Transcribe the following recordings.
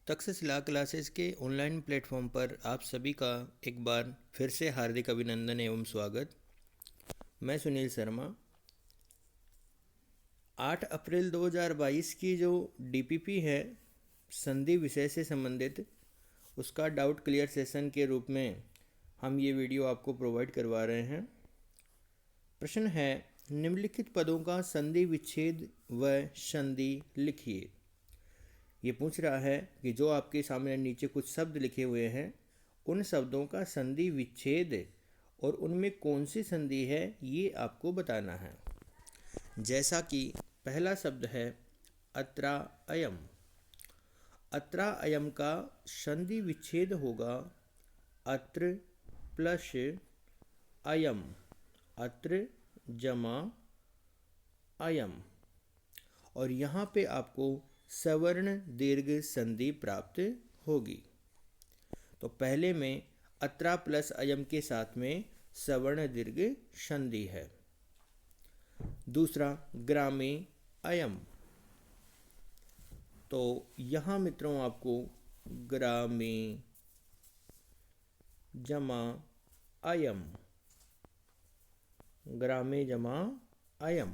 Takshashila classes के online platform पर आप सभी का एक बार फिर से हार्दिक अभिनंदन एवं स्वागत। मैं सुनील शर्मा। 8 अप्रैल 2022 की जो डीपीपी है संधि विषय से संबंधित, उसका डाउट क्लियर सेशन के रूप में हम ये वीडियो आपको प्रोवाइड करवा रहे हैं। प्रश्न है, निम्नलिखित पदों का संधि विच्छेद व संधि लिखिए। ये पूछ रहा है कि जो आपके सामने नीचे कुछ शब्द लिखे हुए हैं उन शब्दों का संधि विच्छेद और उनमें कौन सी संधि है ये आपको बताना है। जैसा कि पहला शब्द है अत्रा अयम। अत्रा अयम का संधि विच्छेद होगा अत्र प्लस अयम, अत्र जमा अयम, और यहाँ पे आपको सवर्ण दीर्घ संधि प्राप्त होगी। तो पहले में अत्रा प्लस अयम के साथ में सवर्ण दीर्घ संधि है। दूसरा ग्रामे अयम, तो यहाँ मित्रों आपको ग्रामे जमा अयम, ग्रामे जमा अयम।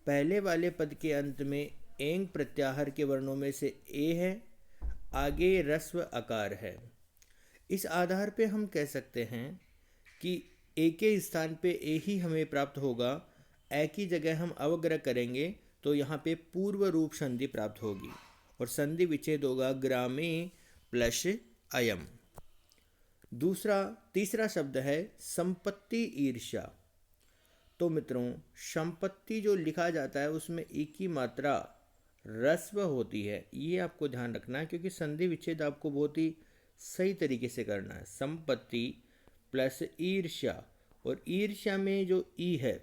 पहले वाले पद के अंत में एंग प्रत्याहार के वर्णों में से ए है, आगे ह्रस्व आकार है। इस आधार पे हम कह सकते हैं कि ए के स्थान पे ए ही हमें प्राप्त होगा। ए की जगह हम अवग्रह करेंगे तो यहाँ पे पूर्व रूप संधि प्राप्त होगी और संधि विच्छेद होगा ग्रामे प्लस अयम। तीसरा शब्द है संपत्ति ईर्ष्या। तो मित्रों, संपत्ति जो लिखा जाता है उसमें एक ही मात्रा ह्रस्व होती है, ये आपको ध्यान रखना है क्योंकि संधि विच्छेद आपको बहुत ही सही तरीके से करना है। संपत्ति प्लस ईर्ष्या, और ईर्ष्या में जो ई है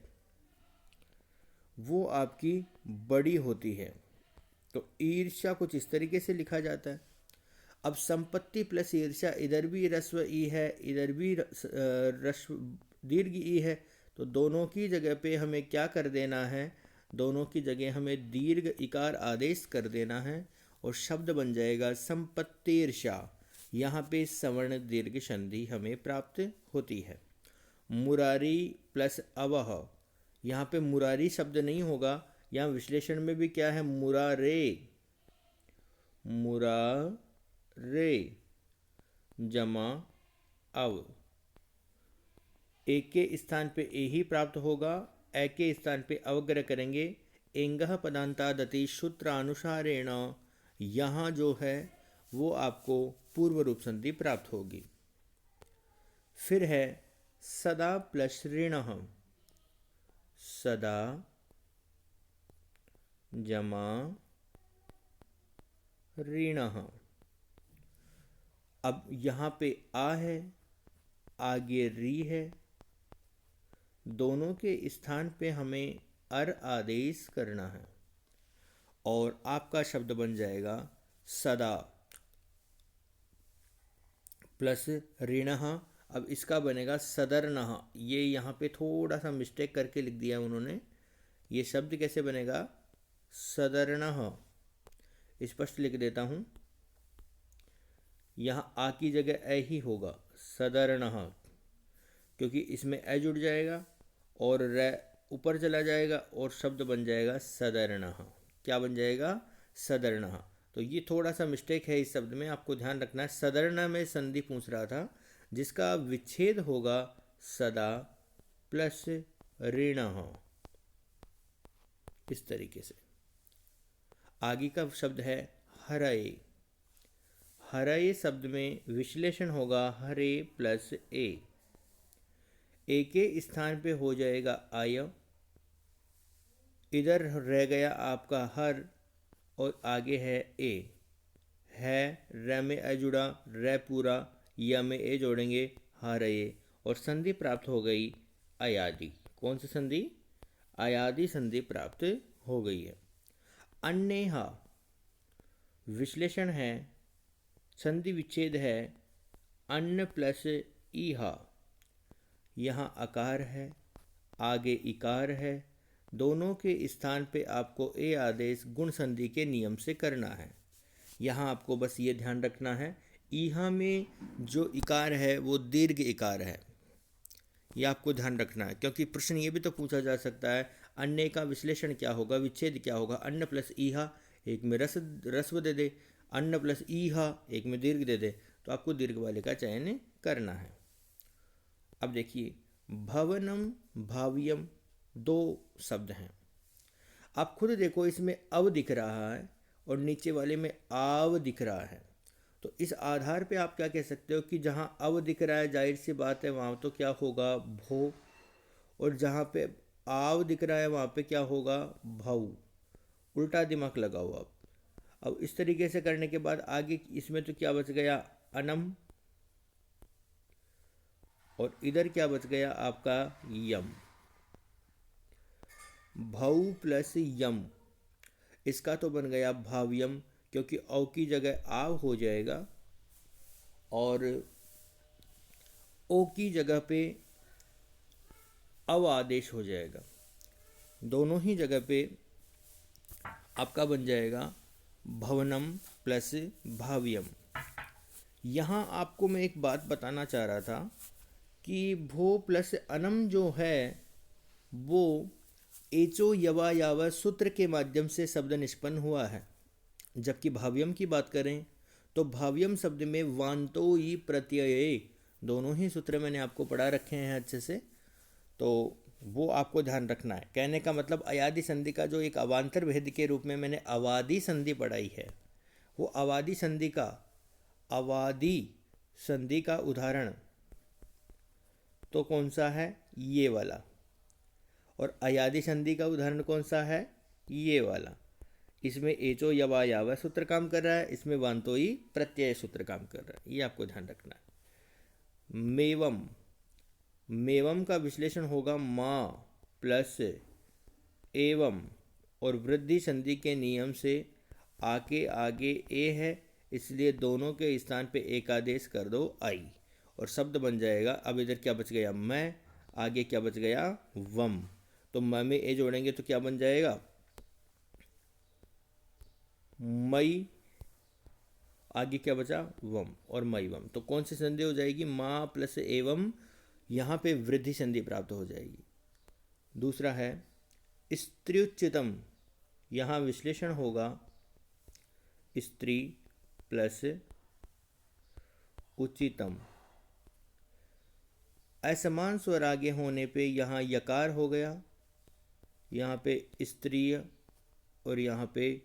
वो आपकी बड़ी होती है, तो ईर्ष्या कुछ इस तरीके से लिखा जाता है। अब संपत्ति प्लस ईर्ष्या, इधर भी ह्रस्व ई है, इधर भी ह्रस्व दीर्घ ई है, तो दोनों की जगह पे हमें क्या कर देना है, दोनों की जगह हमें दीर्घ इकार आदेश कर देना है और शब्द बन जाएगा संपत्तिर्षा। यहाँ पे सवर्ण दीर्घ संधि हमें प्राप्त होती है। मुरारी प्लस अवह, यहाँ पे मुरारी शब्द नहीं होगा, यहाँ विश्लेषण में भी क्या है, मुरारे, मुरारे जमा अव। ए के स्थान पे ए ही प्राप्त होगा, ए के स्थान पे अवग्रह करेंगे। एंगह पदांतादति सूत्रानुसारेण, यहाँ जो है वो आपको पूर्व रूप संधि प्राप्त होगी। फिर है सदा प्लस ऋणः, सदा जमा ऋणः। अब यहाँ पे आ है, आगे री है, दोनों के स्थान पे हमें अर आदेश करना है और आपका शब्द बन जाएगा सदा प्लस ऋणः। अब इसका बनेगा सदर्नः। ये यहाँ पे थोड़ा सा मिस्टेक करके लिख दिया उन्होंने। ये शब्द कैसे बनेगा, सदर्नः। स्पष्ट लिख देता हूँ, यहाँ आ की जगह ए ही होगा, सदर्नः, क्योंकि इसमें ए जुड़ जाएगा और रे ऊपर चला जाएगा और शब्द बन जाएगा सदर्णः। क्या बन जाएगा, सदर्णः। तो ये थोड़ा सा मिस्टेक है इस शब्द में, आपको ध्यान रखना है। सदर्ण में संधि पूछ रहा था जिसका विच्छेद होगा सदा प्लस ऋणः, इस तरीके से। आगे का शब्द है हरये। हरये शब्द में विश्लेषण होगा हरे प्लस ए। ए के स्थान पे हो जाएगा आय, इधर रह गया आपका हर और आगे है ए, है र में ए जुड़ा, र पूरा, या में ए जोड़ेंगे, हरये, और संधि प्राप्त हो गई अयादि। कौन सी संधि, अयादि संधि प्राप्त हो गई है। अन्येहा विश्लेषण है, संधि विच्छेद है अन्न प्लस ईहा। यहाँ आकार है, आगे इकार है, दोनों के स्थान पे आपको ए आदेश गुण संधि के नियम से करना है। यहाँ आपको बस ये ध्यान रखना है, ईहा में जो इकार है वो दीर्घ इकार है, ये आपको ध्यान रखना है, क्योंकि प्रश्न ये भी तो पूछा जा सकता है अन्य का विश्लेषण क्या होगा, विच्छेद क्या होगा। अन्न प्लस ईहा, एक में रस्व दे दे, अन्न प्लस ईहा, एक में दीर्घ दे दे, तो आपको दीर्घ वाले का चयन करना है। अब देखिए, भवनम भाव्यम दो शब्द हैं। आप खुद देखो, इसमें अव दिख रहा है और नीचे वाले में आव दिख रहा है, तो इस आधार पे आप क्या कह सकते हो कि जहाँ अव दिख रहा है जाहिर सी बात है वहाँ तो क्या होगा, भो, और जहाँ पे आव दिख रहा है वहाँ पे क्या होगा, भव। उल्टा दिमाग लगाओ आप। अब इस तरीके से करने के बाद आगे इसमें तो क्या बच गया, अनम, और इधर क्या बच गया आपका, यम। भव प्लस यम, इसका तो बन गया भाव्यम, क्योंकि औ की जगह आव हो जाएगा और ओ की जगह पे अव आदेश हो जाएगा। दोनों ही जगह पे आपका बन जाएगा भवनम प्लस भाव्यम। यहाँ आपको मैं एक बात बताना चाह रहा था कि भो प्लस अनम जो है वो एचो यवा यावा सूत्र के माध्यम से शब्द निष्पन्न हुआ है, जबकि भाव्यम की बात करें तो भाव्यम शब्द में वांतो ई प्रत्यय, दोनों ही सूत्र मैंने आपको पढ़ा रखे हैं अच्छे से, तो वो आपको ध्यान रखना है। कहने का मतलब अयादि संधि का जो एक अवान्तर भेद के रूप में मैंने अवादी संधि पढ़ाई है, वो अवादी संधि का उदाहरण तो कौन सा है, ये वाला, और अयादि संधि का उदाहरण कौन सा है, ये वाला। इसमें एचो यवा यावा सूत्र काम कर रहा है, इसमें वांतोई प्रत्यय सूत्र काम कर रहा है, ये आपको ध्यान रखना है। मेवम, मेवम का विश्लेषण होगा माँ प्लस एवं, और वृद्धि संधि के नियम से आके आगे ए है, इसलिए दोनों के स्थान पे एक आदेश कर दो आई, और शब्द बन जाएगा। अब इधर क्या बच गया, मैं, आगे क्या बच गया, वम, तो मैं में ए जोड़ेंगे तो क्या बन जाएगा, मई, आगे क्या बचा, वम, और मई वम, तो कौन सी संधि हो जाएगी, माँ प्लस एवं, यहाँ पे वृद्धि संधि प्राप्त हो जाएगी। दूसरा है स्त्र्युच्चितम, यहाँ विश्लेषण होगा स्त्री प्लस उचितम। असमान स्वर आगे होने पे यहाँ यकार हो गया, यहाँ पे स्त्रीय, और यहाँ पे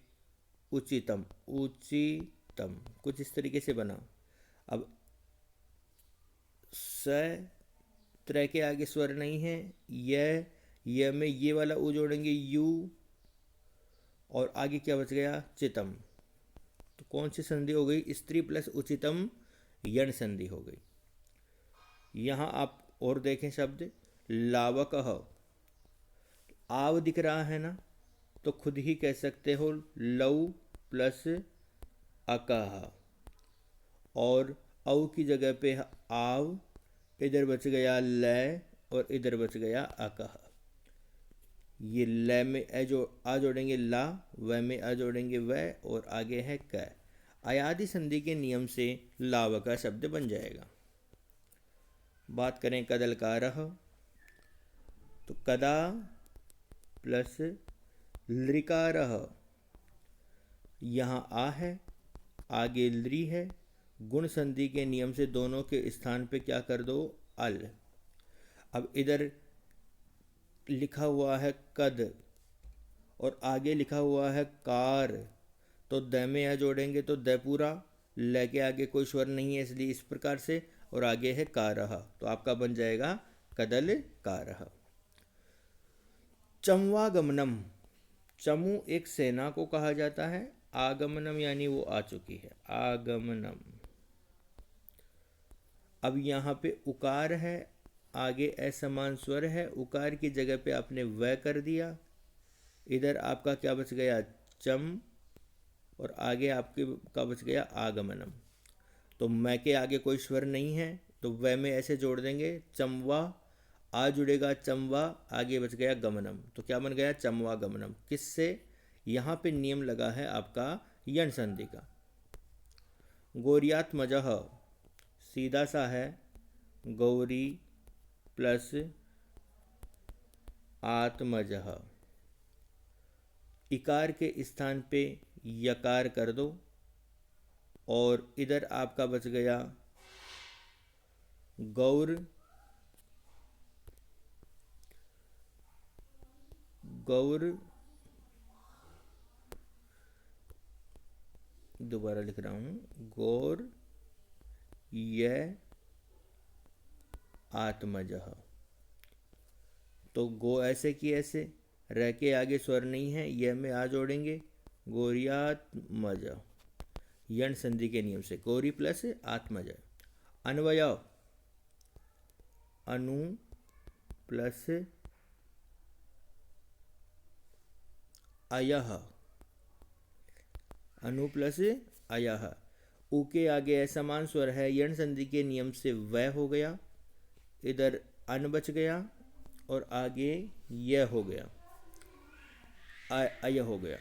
उचितम, उचितम कुछ इस तरीके से बना। अब स त्र के आगे स्वर नहीं है, यह में ये वाला उ जोड़ेंगे यू, और आगे क्या बच गया, चितम, तो कौन सी संधि हो गई, स्त्री प्लस उचितम यण संधि हो गई। यहाँ आप और देखें शब्द लावक, आव दिख रहा है ना, तो खुद ही कह सकते हो लव प्लस अकह, और औ की जगह पे आव, इधर बच गया लय, और इधर बच गया अकह। ये लय में आ जोड़ेंगे ला, व में आ जोड़ेंगे व, और आगे है क। अयादि संधि के नियम से लाव का शब्द बन जाएगा। बात करें कदलकारः, तो कदा प्लस लृकारः, यहाँ आ है, आगे लृ है, गुण संधि के नियम से दोनों के स्थान पे क्या कर दो, अल। अब इधर लिखा हुआ है कद और आगे लिखा हुआ है कार, तो द में आ जोड़ेंगे तो द पूरा, ल के आगे कोई स्वर नहीं है इसलिए इस प्रकार से, और आगे है कारह, तो आपका बन जाएगा कदल कारह। चमवागमनम, चमू एक सेना को कहा जाता है, आगमनम यानी वो आ चुकी है, आगमनम। अब यहाँ पे उकार है, आगे असमान स्वर है, उकार की जगह पे आपने व कर दिया, इधर आपका क्या बच गया, चम, और आगे आपके का बच गया आगमनम। तो मैं के आगे कोई स्वर नहीं है तो व में ऐसे जोड़ देंगे, चमवा, आ जुड़ेगा चमवा, आगे बच गया गमनम, तो क्या बन गया, चमवा गमनम। किससे, यहाँ पे नियम लगा है आपका यण संधि का, गौरियात्मजः सीधा सा है, गौरी प्लस आत्मजः। इकार के स्थान पे यकार कर दो और इधर आपका बच गया गौर, दोबारा लिख रहा हूँ, गौर य आत्मजः। तो गो ऐसे की ऐसे, र के आगे स्वर नहीं है, यह में आ जोड़ेंगे, गौरियात्मज, यण संधि के नियम से, गौरी प्लस आत्मज। अन्वय, अनु प्लस अयः, अनु प्लस अयः। उ के आगे असमान स्वर है, यण संधि के नियम से वह हो गया, इधर अन बच गया और आगे यह हो गया, अय हो गया।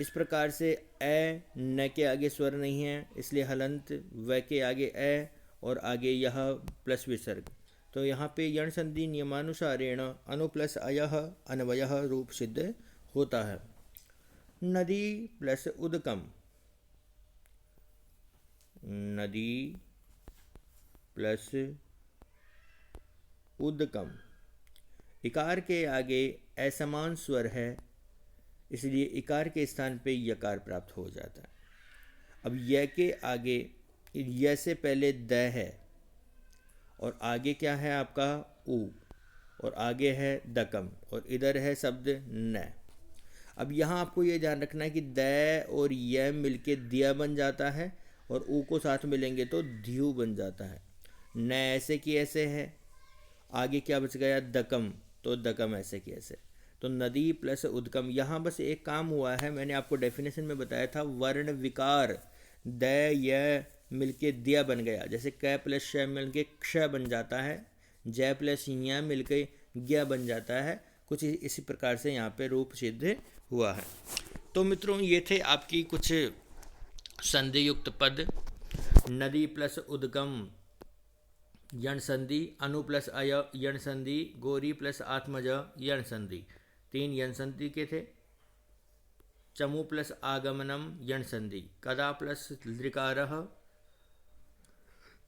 इस प्रकार से ए न के आगे स्वर नहीं है, इसलिए हलंत, व के आगे ए और आगे यह प्लस विसर्ग। तो यहाँ पे यण संधि नियमानुसारेण अनु प्लस अयः अन्वयः रूप सिद्ध होता है। नदी प्लस उदकम, नदी प्लस उदकम। इकार के आगे असमान स्वर है, इसलिए इकार के स्थान पे यकार प्राप्त हो जाता है। अब य के आगे य से पहले द है और आगे क्या है आपका उ और आगे है दकम और इधर है शब्द न। अब यहाँ आपको ये ध्यान रखना है कि द और य मिलके दिया बन जाता है और उ को साथ मिलेंगे तो ध्यू बन जाता है। न ऐसे की ऐसे है, आगे क्या बच गया दकम, तो दकम ऐसे की ऐसे। तो नदी प्लस उदकम। यहाँ बस एक काम हुआ है, मैंने आपको डेफिनेशन में बताया था, वर्ण विकार द य मिलके दिया बन गया, जैसे क प्लस श मिलके क्ष बन जाता है, ज प्लस य मिलके ज्ञ बन जाता है। कुछ इसी प्रकार से यहाँ पे रूप सिद्ध हुआ है। तो मित्रों ये थे आपकी कुछ संधि युक्त पद। नदी प्लस उदगम यण संधि, अनु प्लस अय यण संधि, गौरी प्लस आत्मज यण संधि, 3 यण संधि के थे। चमु प्लस आगमनम यण संधि, कदा प्लस लृकारः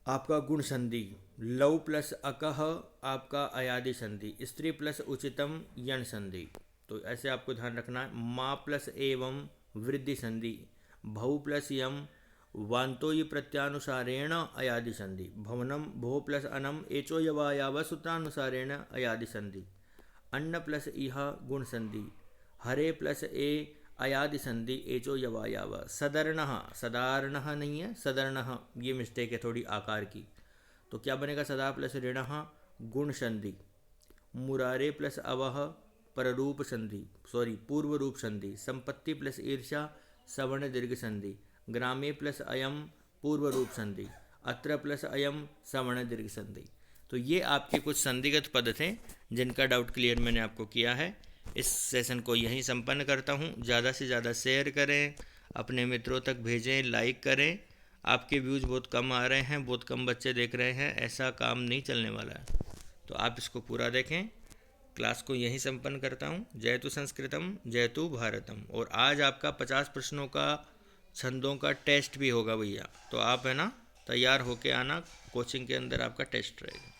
आपका गुण संधि, लौ प्लस अकः आपका अयादि संधि, स्त्री प्लस उचितम यण संधि। तो ऐसे आपको ध्यान रखना है। माँ प्लस एवं वृद्धि संधि, भौ प्लस यम वान्तोयि प्रत्यानुसारेण अयादि संधि, भवनम भो प्लस अनम एचो यवायाव सूत्रानुसारेण अयादि संधि, अन्न प्लस इह गुण संधि, हरे प्लस ए अयादि संधि एचो यवायाव, सदर्णः, सदार्णः नहीं है सदर्णः, ये मिस्टेक है थोड़ी आकार की, तो क्या बनेगा सदा प्लस ऋणः गुण संधि, मुरारे प्लस अवह पररूप संधि, पूर्व रूप संधि, संपत्ति प्लस ईर्ष्या सवर्ण दीर्घ संधि, ग्रामे प्लस अयम पूर्व रूप संधि, अत्र प्लस अयम सवर्ण दीर्घ संधि। तो ये आपके कुछ संधिगत पद थे जिनका डाउट क्लियर मैंने आपको किया है। इस सेशन को यहीं संपन्न करता हूँ। ज़्यादा से ज़्यादा शेयर करें, अपने मित्रों तक भेजें, लाइक करें। आपके व्यूज़ बहुत कम आ रहे हैं, बहुत कम बच्चे देख रहे हैं, ऐसा काम नहीं चलने वाला है, तो आप इसको पूरा देखें। क्लास को यहीं संपन्न करता हूँ। जयतु संस्कृतम जयतु भारतम। और आज आपका 50 प्रश्नों का छंदों का टेस्ट भी होगा भैया, तो आप है ना तैयार होके आना, कोचिंग के अंदर आपका टेस्ट रहेगा।